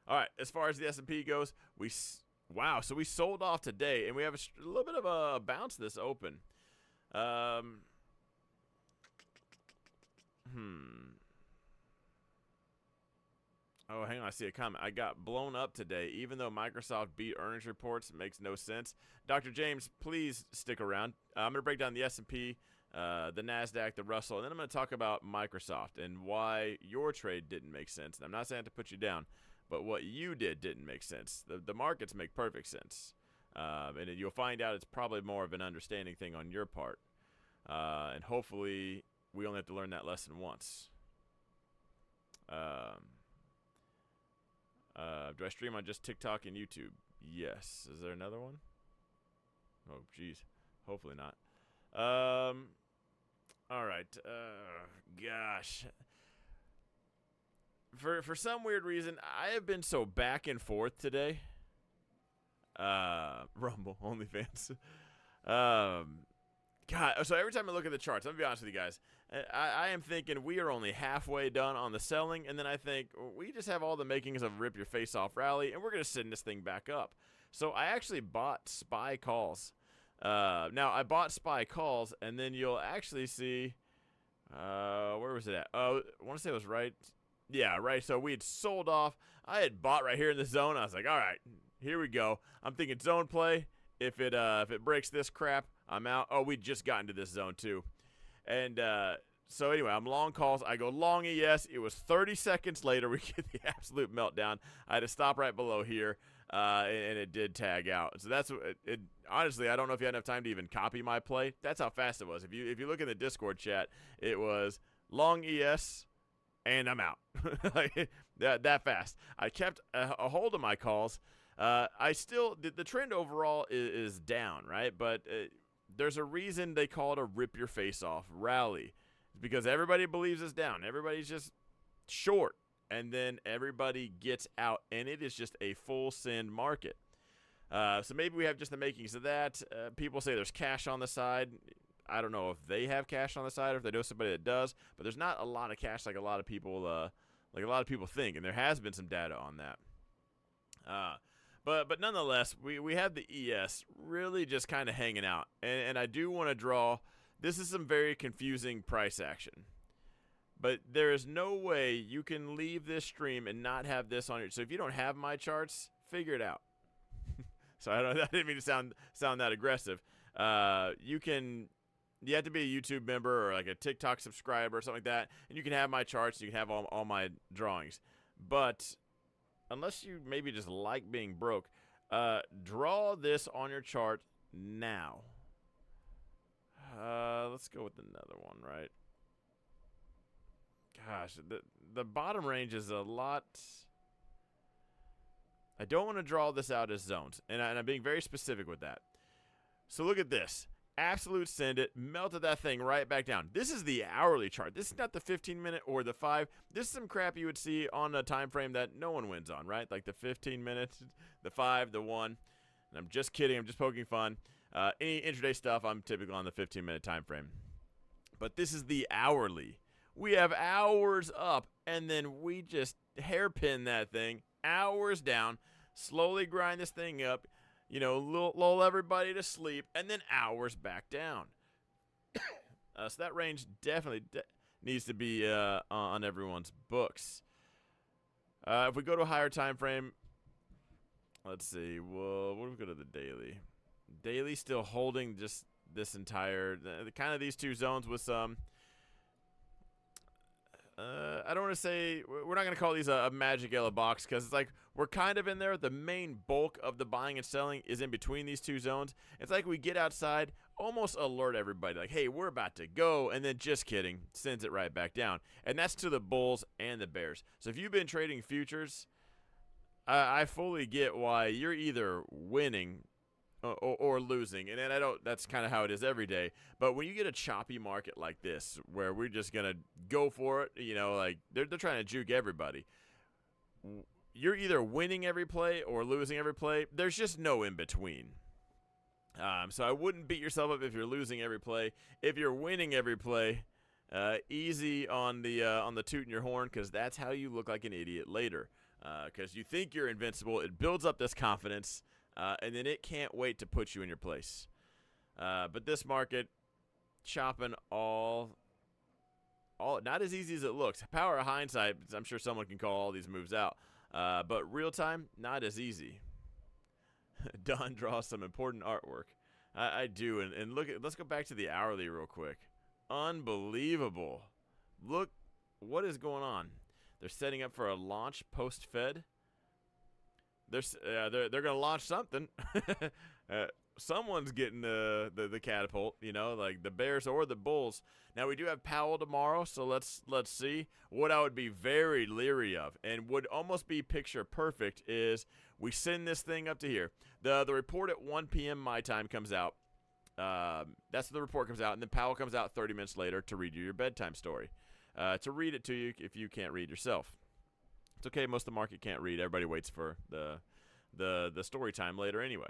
All right, as far as the S&P goes, wow, so we sold off today, and we have a little bit of a bounce this open. Oh, hang on. I see a comment. I got blown up today, even though Microsoft beat earnings reports. It makes no sense. Dr. James, please stick around. I'm going to break down the S&P, the NASDAQ, the Russell, and then I'm going to talk about Microsoft and why your trade didn't make sense. And I'm not saying to put you down, but what you did didn't make sense. The markets make perfect sense. And you'll find out it's probably more of an understanding thing on your part. And hopefully we only have to learn that lesson once. Do I stream on just TikTok and YouTube? Yes. Is there another one? Oh, geez. Hopefully not. All right. Gosh. For some weird reason, I have been so back and forth today. Rumble, OnlyFans. God, so every time I look at the charts, I'm going to be honest with you guys, I am thinking we are only halfway done on the selling, and then I think we just have all the makings of rip your face off rally, and we're going to send this thing back up. So I actually bought SPY calls. Now, I bought SPY calls, and then you'll actually see, where was it at? I want to say it was right. Yeah, right. So we had sold off. I had bought right here in the zone. I was like, all right, here we go. I'm thinking zone play. If it breaks this crap, I'm out. Oh, we just got into this zone too. And so anyway, I'm long calls. I go long ES. It was 30 seconds later. We get the absolute meltdown. I had to stop right below here, and it did tag out. So that's it. Honestly, I don't know if you had enough time to even copy my play. That's how fast it was. If you look in the Discord chat, it was long ES, and I'm out. Like, that fast. I kept a hold of my calls. I still the trend overall is down, right? But there's a reason they call it a rip your face off rally. It's because everybody believes it's down. Everybody's just short, and then everybody gets out, and it is just a full send market. So maybe we have just the makings of that. People say there's cash on the side. I don't know if they have cash on the side or if they know somebody that does, but there's not a lot of cash like a lot of people think, and there has been some data on that. But nonetheless, we have the ES really just kind of hanging out. And I do want to draw, this is some very confusing price action. But there is no way you can leave this stream and not have this on your, so if you don't have my charts, figure it out. So I didn't mean to sound that aggressive. You have to be a YouTube member or like a TikTok subscriber or something like that, and you can have my charts, you can have all my drawings. But unless you maybe just like being broke, draw this on your chart now. Let's go with another one, right? Gosh, the bottom range is a lot. I don't want to draw this out as zones, and I'm being very specific with that. So look at this. Absolute send it, melted that thing right back down. This is the hourly chart. This is not the 15-minute or the 5. This is some crap you would see on a time frame that no one wins on, right? Like the 15 minutes, the 5, the 1. And I'm just kidding. I'm just poking fun. Any intraday stuff, I'm typically on the 15-minute time frame. But this is the hourly. We have hours up, and then we just hairpin that thing, hours down, slowly grind this thing up, lull everybody to sleep, and then hours back down. So that range definitely needs to be on everyone's books. If we go to a higher time frame, let's see. Well, what if we go to the daily? Daily still holding just this entire, kind of these two zones with some. I don't want to say, we're not going to call these a magic yellow box because it's like we're kind of in there. The main bulk of the buying and selling is in between these two zones. It's like we get outside, almost alert everybody like, hey, we're about to go, and then just kidding, sends it right back down. And that's to the bulls and the bears. So if you've been trading futures, I fully get why you're either winning or losing, and then that's kind of how it is every day. But when you get a choppy market like this, where we're just gonna go for it, like they're trying to juke everybody. You're either winning every play or losing every play. There's just no in between. So I wouldn't beat yourself up if you're losing every play. If you're winning every play, easy on the tooting your horn, because that's how you look like an idiot later. because you think you're invincible. It builds up this confidence, and then it can't wait to put you in your place. But this market chopping all not as easy as it looks. Power of hindsight, I'm sure someone can call all these moves out. But real time, not as easy. Don draws some important artwork. I do, and let's go back to the hourly real quick. Unbelievable. Look what is going on. They're setting up for a launch post-Fed. They're going to launch something. Someone's getting the catapult, you know, like the Bears or the Bulls. Now, we do have Powell tomorrow, so let's see. What I would be very leery of and would almost be picture perfect is we send this thing up to here. The report at 1 p.m. my time comes out. That's when the report comes out, and then Powell comes out 30 minutes later to read you your bedtime story. To read it to you if you can't read yourself. It's okay, most of the market can't read. Everybody waits for the story time later anyway.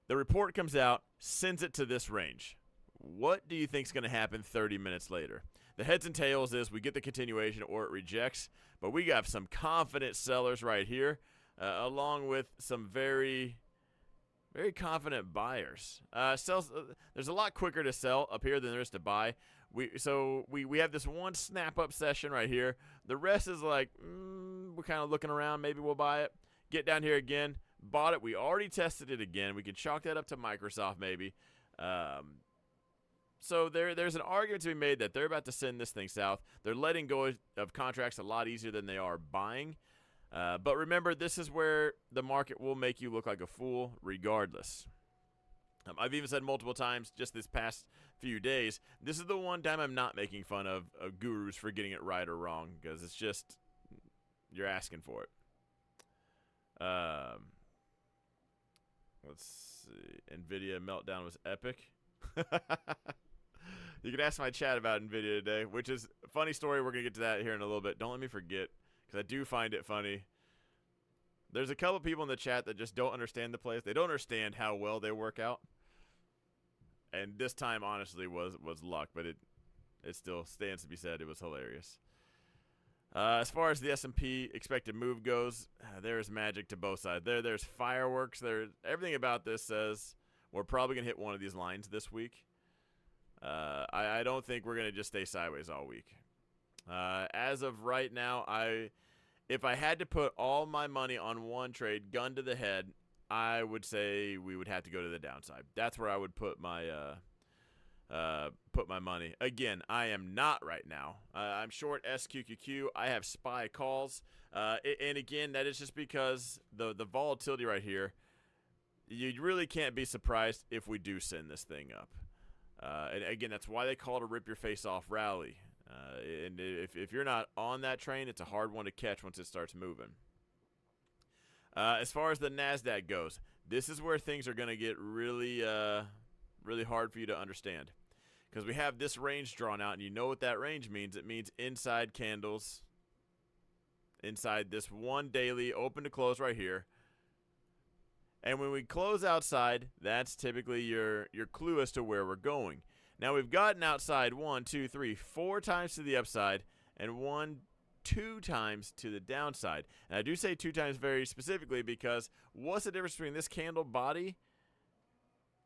The report comes out, sends it to this range. What do you think is going to happen 30 minutes later? The heads and tails is we get the continuation or it rejects, but we got some confident sellers right here, along with some very, very confident buyers. There's a lot quicker to sell up here than there is to buy. We have this one snap up session right here. The rest is like we're kind of looking around. Maybe we'll buy it. Get down here again. Bought it. We already tested it again. We could chalk that up to Microsoft maybe. So there's an argument to be made that they're about to send this thing south. They're letting go of contracts a lot easier than they are buying. But remember, this is where the market will make you look like a fool regardless. I've even said multiple times just this past few days, this is the one time I'm not making fun of gurus for getting it right or wrong, because it's just, you're asking for it. Let's see. NVIDIA meltdown was epic. You can ask my chat about NVIDIA today, which is a funny story. We're going to get to that here in a little bit. Don't let me forget, because I do find it funny. There's a couple people in the chat that just don't understand the plays. They don't understand how well they work out. And this time, honestly, was luck, but it still stands to be said it was hilarious. As far as the S&P expected move goes, there's magic to both sides. There's fireworks. Everything about this says we're probably going to hit one of these lines this week. I don't think we're going to just stay sideways all week. As of right now, if I had to put all my money on one trade, gun to the head, I would say we would have to go to the downside. That's where I would put my money. Again, I am not right now. I'm short SQQQ. I have SPY calls. And again, that is just because the volatility right here, you really can't be surprised if we do send this thing up. And again, that's why they call it a rip your face off rally. And if you're not on that train, it's a hard one to catch once it starts moving. As far as the NASDAQ goes, this is where things are going to get really, really hard for you to understand. Because we have this range drawn out, and you know what that range means. It means inside candles, inside this one daily open to close right here. And when we close outside, that's typically your clue as to where we're going. Now, we've gotten outside 1, 2, 3, 4 times to the upside and 1, 2 times to the downside. And I do say 2 times very specifically because what's the difference between this candle body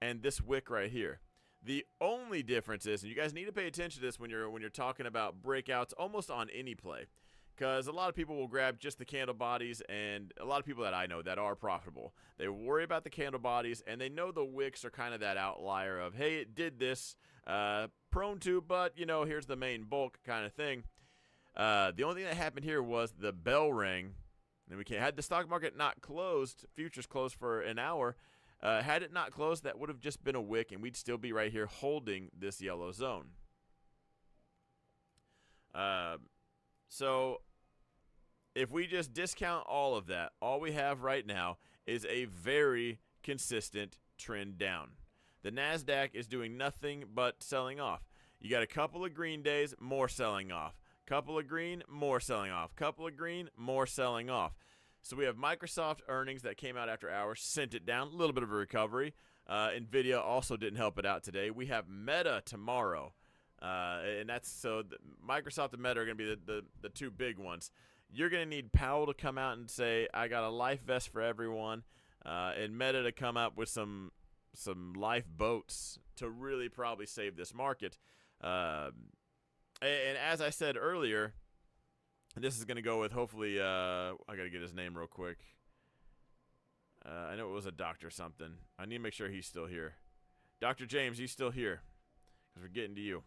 and this wick right here? The only difference is, and you guys need to pay attention to this when you're talking about breakouts almost on any play, because a lot of people will grab just the candle bodies, and a lot of people that I know that are profitable, they worry about the candle bodies, and they know the wicks are kind of that outlier of, hey, it did this, prone to, but, you know, here's the main bulk kind of thing. The only thing that happened here was the bell rang, and had the stock market not closed, futures closed for an hour, had it not closed, that would have just been a wick, and we'd still be right here holding this yellow zone. So if we just discount all of that, all we have right now is a very consistent trend down. The NASDAQ is doing nothing but selling off. You got a couple of green days, more selling off. Couple of green, more selling off. Couple of green, more selling off. So we have Microsoft earnings that came out after hours, sent it down, a little bit of a recovery. NVIDIA also didn't help it out today. We have Meta tomorrow. And that's so Microsoft and Meta are going to be the two big ones. you're going to need Powell to come out and say, I got a life vest for everyone, and Meta to come up with some lifeboats to really probably save this market. And as I said earlier, this is going to go with hopefully, I got to get his name real quick. I know it was a doctor something. I need to make sure he's still here. Dr. James, he's still here because we're getting to you.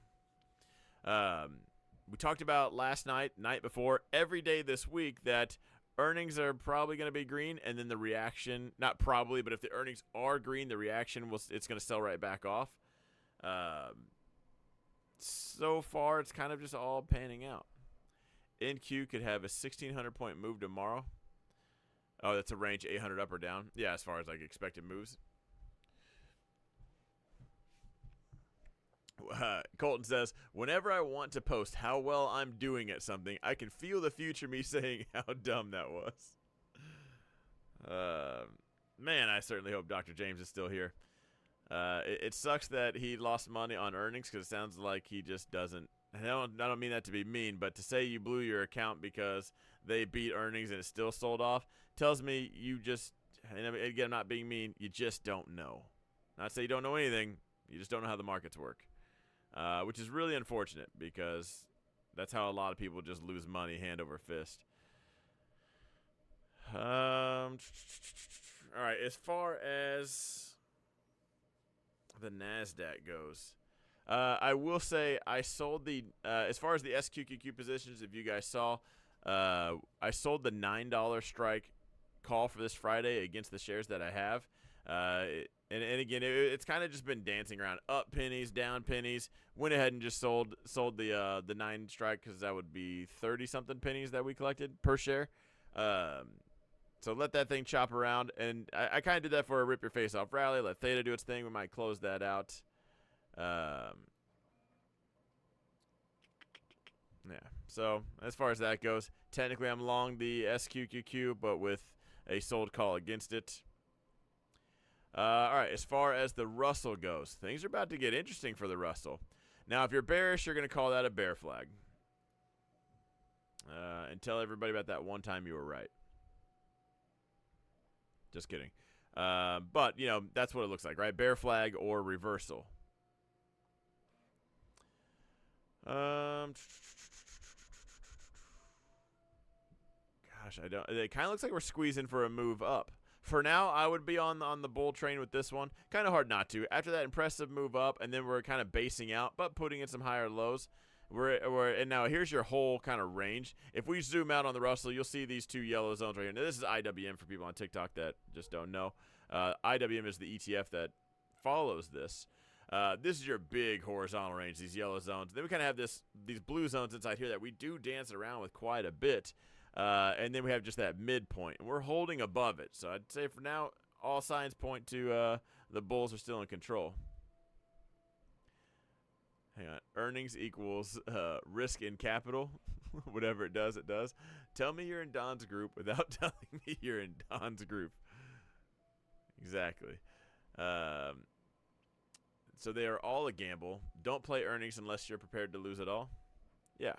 We talked about last night before, every day this week that earnings are probably going to be green, and then the reaction, not probably, but if the earnings are green, the reaction it's going to sell right back off. So far, it's kind of just all panning out. NQ could have a 1,600 point move tomorrow. Oh, that's a range 800 up or down. Yeah, as far as like expected moves. Colton says, whenever I want to post how well I'm doing at something, I can feel the future me saying how dumb that was. Man, I certainly hope Dr. James is still here. It sucks that he lost money on earnings because it sounds like he just doesn't. I don't mean that to be mean, but to say you blew your account because they beat earnings and it still sold off tells me you just, and again, I'm not being mean, you just don't know. Not to say you don't know anything, you just don't know how the markets work. Which is really unfortunate because that's how a lot of people just lose money hand over fist. All right, as far as the NASDAQ goes, I will say I sold the as far as the SQQQ positions, if you guys saw, I sold the $9 strike call for this Friday against the shares that I have. And again, it's kind of just been dancing around, up pennies, down pennies. Went ahead and just sold the 9 strike because that would be 30-something pennies that we collected per share. So let that thing chop around, and I kind of did that for a rip your face off rally. Let Theta do its thing. We might close that out. Yeah. So as far as that goes, technically I'm long the SQQQ, but with a sold call against it. All right, as far as the Russell goes, things are about to get interesting for the Russell. Now, if you're bearish, you're going to call that a bear flag. And tell everybody about that one time you were right. Just kidding. But, you know, that's what it looks like, right? Bear flag or reversal. Gosh, I don't. It kind of looks like we're squeezing for a move up. For now, I would be on the bull train with this one. Kind of hard not to. After that impressive move up, and then we're kind of basing out, but putting in some higher lows. And now here's your whole kind of range. If we zoom out on the Russell, you'll see these 2 yellow zones right here. Now, this is IWM for people on TikTok that just don't know. IWM is the ETF that follows this. This is your big horizontal range, these yellow zones. Then we kind of have these blue zones inside here that we do dance around with quite a bit. And then we have just that midpoint, and we're holding above it. So I'd say for now, all signs point to the bulls are still in control. Hang on. Earnings equals risk in capital. Whatever it does, it does. Tell me you're in Don's group without telling me you're in Don's group. Exactly. So they are all a gamble. Don't play earnings unless you're prepared to lose it all. Yeah.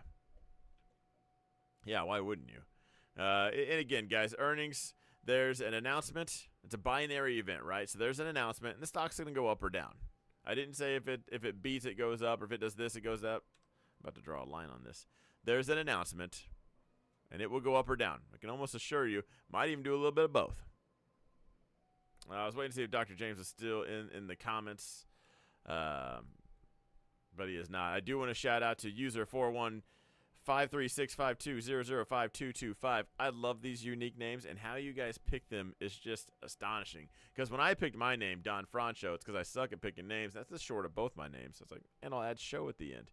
Yeah, why wouldn't you? And again, guys, earnings, there's an announcement. It's a binary event, right? So there's an announcement, and the stock's going to go up or down. I didn't say if it beats, it goes up, or if it does this, it goes up. I'm about to draw a line on this. There's an announcement, and it will go up or down. I can almost assure you, might even do a little bit of both. I was waiting to see if Dr. James is still in the comments, but he is not. I do want to shout out to user 4153652005225. I love these unique names, and how you guys pick them is just astonishing. Because when I picked my name, Don Francho, it's because I suck at picking names. That's the short of both my names. So it's like, and I'll add show at the end.